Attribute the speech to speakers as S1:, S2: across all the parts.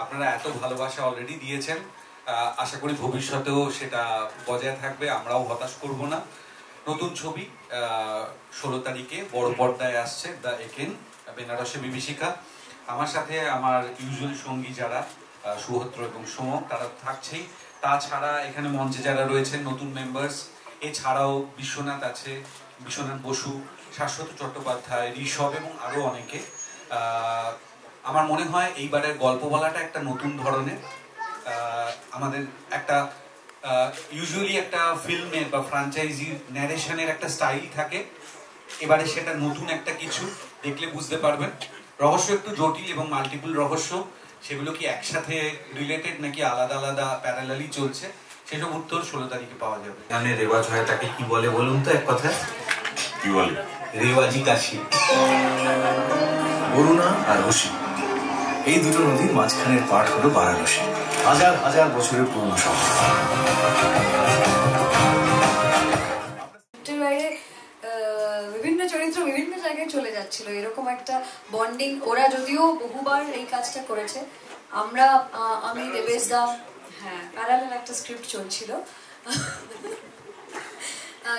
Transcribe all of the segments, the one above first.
S1: আপনারা এত ভালোবাসা অলরেডি দিয়েছেন, আশা করি ভবিষ্যতেও সেটা বজায় থাকবে, আমরাও হতাশ করব না। নতুন ছবি 16 তারিখে বড় পর্দায় আসছে, দ্য একেন, বেনারসে বিভীষিকা। আমার সাথে আমার ইউজুয়াল সঙ্গী যারা সুহদ্র এবং সোমক, তারা থাকছেই। তাছাড়া এখানে মঞ্চে যারা রয়েছেন নতুন মেম্বার্স, এছাড়াও বিশ্বনাথ আছে, বিশ্বনাথ বসু, শাশ্বত চট্টোপাধ্যায়, ঋষভ এবং আরও অনেকে। আমার মনে হয় এইবারের গল্প বলাটা একটা নতুন ধরনের। আমাদের একটা ইউজুয়ালি একটা ফিল্মের বা ফ্র্যাঞ্চাইজির ন্যারেশনের একটা স্টাইল থাকে, এবারে সেটা নতুন একটা কিছু, দেখলে বুঝতে পারবেন। রহস্য একটু জটিল এবং মাল্টিপল রহস্য, সেগুলো কি একসাথে রিলেটেড নাকি আলাদা আলাদা প্যারালালি চলছে, সেসব উত্তর 16 তারিখে পাওয়া যাবে।
S2: গানে রেওয়াজ হয়, তাকে কি বলে বলুন তো এক কথা?
S3: কি বলে?
S2: রেওয়াজি কাশি। বরুণা আর রশি, এই দুটো নদীর মাঝখানের পাঠ হলো বারাণসী, হাজার হাজার বছরের পুরনো শহর।
S4: বিভিন্ন চরিত্র বিভিন্ন জায়গায় চলে যাচ্ছিল, এরকম একটা বন্ডিং। ওরা যদিও বহুবার এই কাজটা করেছে, আমি দেবেশ দা, হ্যাঁ, প্যারালাল একটা স্ক্রিপ্ট চলছিল।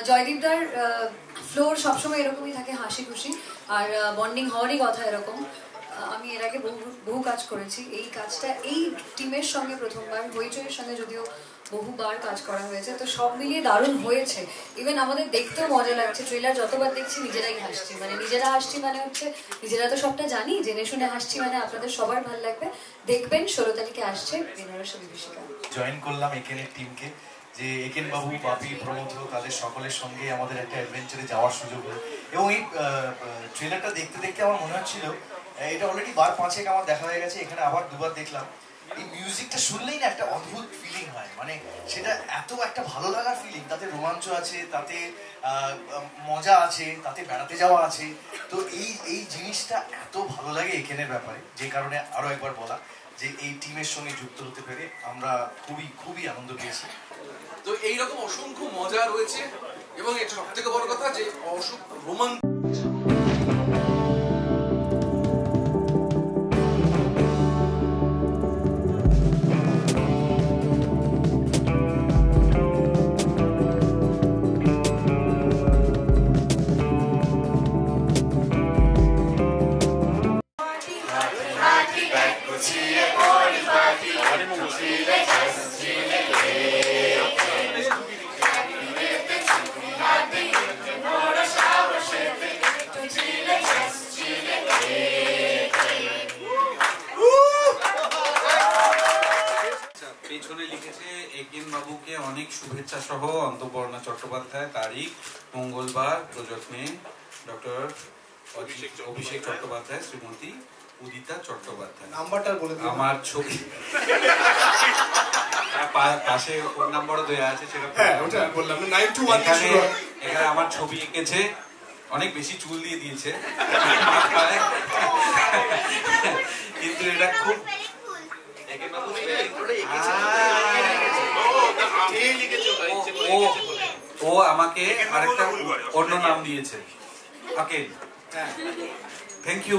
S4: জয়দীপদার ফ্লোর সবসময় এরকমই থাকে, হাসি খুশি, আর বন্ডিং হওয়ারই কথা এরকম। আমি এর আগে বহু কাজ করেছি, এই কাজটা এই টিমের সঙ্গে প্রথমবার, হইচইয়ের সঙ্গে যদিও বহুবার কাজ করা হয়েছে, তো সব মিলিয়ে দারুণ হয়েছে। ইভেন আমাদের দেখতেও মজা লাগছে, ট্রেলার যতবার দেখছি নিজেরাই হাসছি, মানে নিজেরা হাসছি মানে হচ্ছে নিজেরা তো সবটা জানি, জেনে শুনে হাসছি, মানে আপনাদের সবার ভালো লাগবে। দেখবেন 16 তারিখে আসছে বেনারসে বিভীষিকা।
S5: জয়েন করলাম একেনের টিমকে, যে একেন বাবু, বাপি, প্রমোদ, তাদের সকলের সঙ্গে আমাদের একটা অ্যাডভেঞ্চারে যাওয়ার সুযোগ হলো। এবং এই ট্রেলারটা দেখতে দেখতে আমার মনে হচ্ছিল এটা অলরেডি বার 5 আমার দেখা হয়ে গেছে, এখানে আবার দুবার দেখলাম। এই মিউজিকটা শুনলেই না একটা অদ্ভুত ফিলিং হয়, মানে সেটা এত একটা ভালো লাগার ফিলিং, তাতে রোমাঞ্চ আছে, তাতে মজা আছে, তাতে বেড়াতে যাওয়া আছে। তো এই জিনিসটা এত ভালো লাগে একেনের ব্যাপারে, যে কারণে আরো একবার বলা যে এই টিমের সঙ্গে যুক্ত হতে পেরে আমরা খুবই খুবই আনন্দ পেয়েছি।
S6: তো এইরকম অসংখ্য মজা রয়েছে, এবং এটা সব থেকে বড় কথা যে রোমাঞ্চ।
S1: পেছনে লিখেছে একেন বাবুকে অনেক শুভেচ্ছা সহ অন্তঃপর্ণা চট্টোপাধ্যায়, তারিখ মঙ্গলবার, প্রযত্নে ডক্টর অভিষেক চট্টোপাধ্যায়, শ্রীমতী উদিতা চট্টোপাধ্যায়।
S5: নাম্বারটা বলে দিন।
S1: আমার ছবি পাশে ফোন নাম্বারও দেওয়া আছে, সেটা
S6: বললাম 921।
S1: এখানে আমার ছবি এঁকেছে, অনেক বেশি চুল দিয়ে দিয়েছে, কিন্তু এটা খুব ও আমাকে আরেকটা অন্য নাম দিয়েছে, ওকে, থ্যাংক ইউ।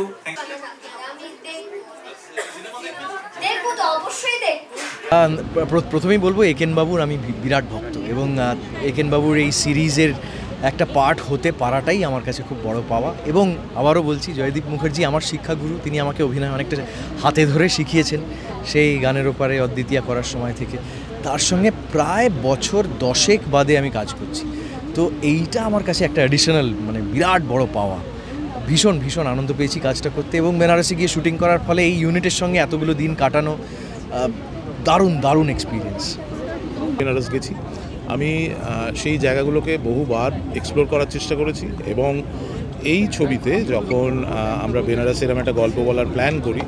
S7: প্রথমেই বলবো একেন বাবুর আমি বিরাট ভক্ত, এবং একেন বাবুর এই সিরিজের একটা পার্ট হতে পারাটাই আমার কাছে খুব বড় পাওয়া। এবং আবারও বলছি, জয়দীপ মুখার্জি আমার শিক্ষাগুরু, তিনি আমাকে অভিনয় অনেকটা হাতে ধরে শিখিয়েছেন সেই গানের ওপারে অদ্বিতীয়া করার সময় থেকে। তার সঙ্গে প্রায় বছর 10 বাদে আমি কাজ করছি, তো এইটা আমার কাছে একটা অ্যাডিশনাল মানে বিরাট বড় পাওয়া। ভীষণ ভীষণ আনন্দ পেয়েছি কাজটা করতে, এবং বেনারসে গিয়ে শুটিং করার ফলে এই ইউনিটের সঙ্গে এতগুলো দিন কাটানো দারুণ দারুণ এক্সপিরিয়েন্স।
S3: বেনারস গেছি আমি, সেই জায়গাগুলোকে বহুবার এক্সপ্লোর করার চেষ্টা করেছি, এবং এই ছবিতে যখন আমরা বেনারসে এরকম একটা গল্প বলার প্ল্যান করি,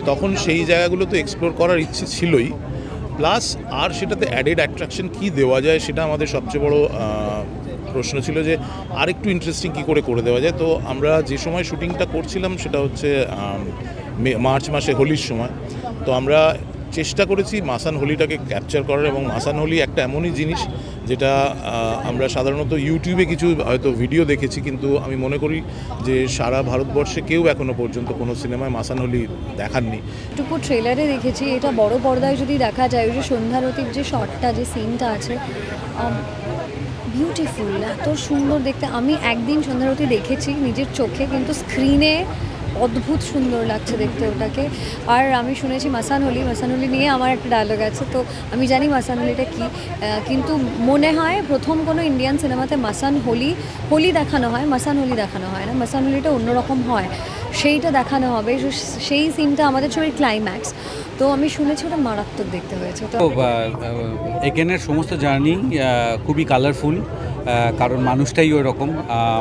S3: তখন সেই জায়গাগুলো তো এক্সপ্লোর করার ইচ্ছে ছিলই, প্লাস আর সেটাতে অ্যাডেড অ্যাট্রাকশন কী দেওয়া যায় সেটা আমাদের সবচেয়ে বড় প্রশ্ন ছিল, যে আর একটু ইন্টারেস্টিং কী করে দেওয়া যায়। তো আমরা যে সময় শুটিংটা করছিলাম সেটা হচ্ছে মার্চ মাসে, হোলির সময়। তো আমরা চেষ্টা করেছি মাসান হোলিটাকে ক্যাপচার করার, এবং মাসান হোলি একটা এমনই জিনিস যেটা আমরা সাধারণত ইউটিউবে কিছু হয়তো ভিডিও দেখেছি, কিন্তু আমি মনে করি যে সারা ভারতবর্ষে কেউ এখনো পর্যন্ত কোনো সিনেমায় মাসান হোলি দেখাননি।
S4: টুকু ট্রেলারে দেখেছি, এটা বড় পর্দায় যদি দেখা যায়, ওই যে সন্ধ্যারতির যে শটটা, যে সিনটা আছে, বিউটিফুল, এত সুন্দর দেখতে। আমি একদিন সন্ধ্যারতি দেখেছি নিজের চোখে, কিন্তু স্ক্রিনে অদ্ভুত সুন্দর লাগছে দেখতে ওটাকে। আর আমি শুনেছি মাসান হোলি নিয়ে আমার একটা ডায়লগ আছে, তো আমি জানি মাসান হোলিটা কী, কিন্তু মনে হয় প্রথম কোনো ইন্ডিয়ান সিনেমাতে মাসান হোলি দেখানো হয়, মাসান হোলি দেখানো হয় না। মাসান হোলিটা অন্যরকম হয়, সেইটা দেখানো হবে। সেই সিনটা আমাদের ছবির ক্লাইম্যাক্স, তো আমি শুনেছি ওটা মারাত্মক দেখতে হয়েছে। তো
S8: একেনের সমস্ত জার্নি খুবই কালারফুল, কারণ মানুষটাই ওই রকম।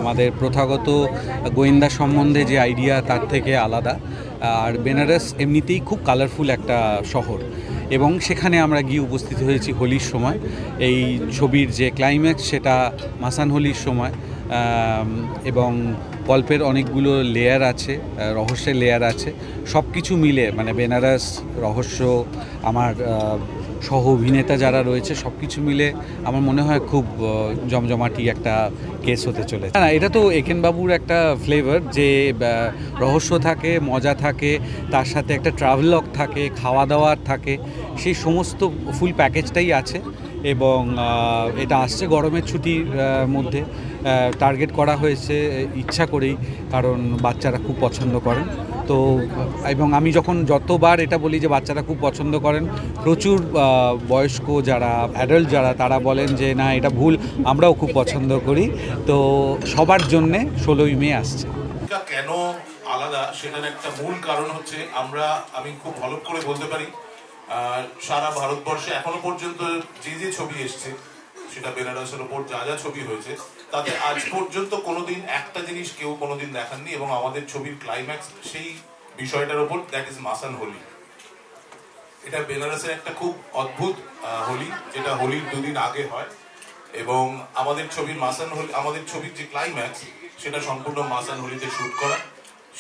S8: আমাদের প্রথাগত গোয়েন্দা সম্বন্ধে যে আইডিয়া তার থেকে আলাদা। আর বেনারস এমনিতেই খুব কালারফুল একটা শহর, এবং সেখানে আমরা গিয়ে উপস্থিত হয়েছি হোলির সময়। এই ছবির যে ক্লাইম্যাক্স সেটা মাসান হোলির সময়, এবং গল্পের অনেকগুলো লেয়ার আছে, রহস্যের লেয়ার আছে, সব কিছু মিলে মানে বেনারস, রহস্য, আমার সহ অভিনেতা যারা রয়েছে, সব কিছু মিলে আমার মনে হয় খুব জমজমাটি একটা কেস হতে চলেছে। না, এটা তো একেন বাবুর একটা ফ্লেভার, যে রহস্য থাকে, মজা থাকে, তার সাথে একটা ট্রাভেলগ থাকে, খাওয়া দাওয়ার থাকে, সেই সমস্ত ফুল প্যাকেজটাই আছে। এবং এটা আসছে গরমের ছুটির মধ্যে, টার্গেট করা হয়েছে ইচ্ছা করেই, কারণ বাচ্চারা খুব পছন্দ করেন। তো এবং আমি যতবার এটা বলি যে বাচ্চারা খুব পছন্দ করেন, প্রচুর বয়স্ক যারা, অ্যাডাল্ট যারা, তারা বলেন যে না, এটা ভুল, আমরাও খুব পছন্দ করি। তো সবার জন্যে 16ই মে আসছে।
S9: কেন আলাদা সেটার একটা মূল কারণ হচ্ছে, আমি খুব ভালো করে বলতে পারি সারা ভারতবর্ষে এখনো পর্যন্ত যে ছবি এসছে, সেটা বেনারসের ওপর যা ছবি হয়েছে, তাতে আজ পর্যন্ত কোনোদিন একটা জিনিস কেউ কোনোদিন দেখাননি। এবং আমাদের ছবির ক্লাইম্যাক্স সেই বিষয়টার ওপর, দ্যাট ইজ মাসান হোলি। এটা বেনারসের একটা খুব অদ্ভুত হোলি, যেটা হোলির 2 দিন আগে হয়। এবং আমাদের ছবির মাসান হোলি, আমাদের ছবির যে ক্লাইম্যাক্স, সেটা সম্পূর্ণ মাসান হোলিতে শুট করা।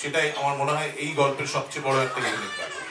S9: সেটাই আমার মনে হয় এই গল্পের সবচেয়ে বড় একটা ইউনিক ব্যাপার।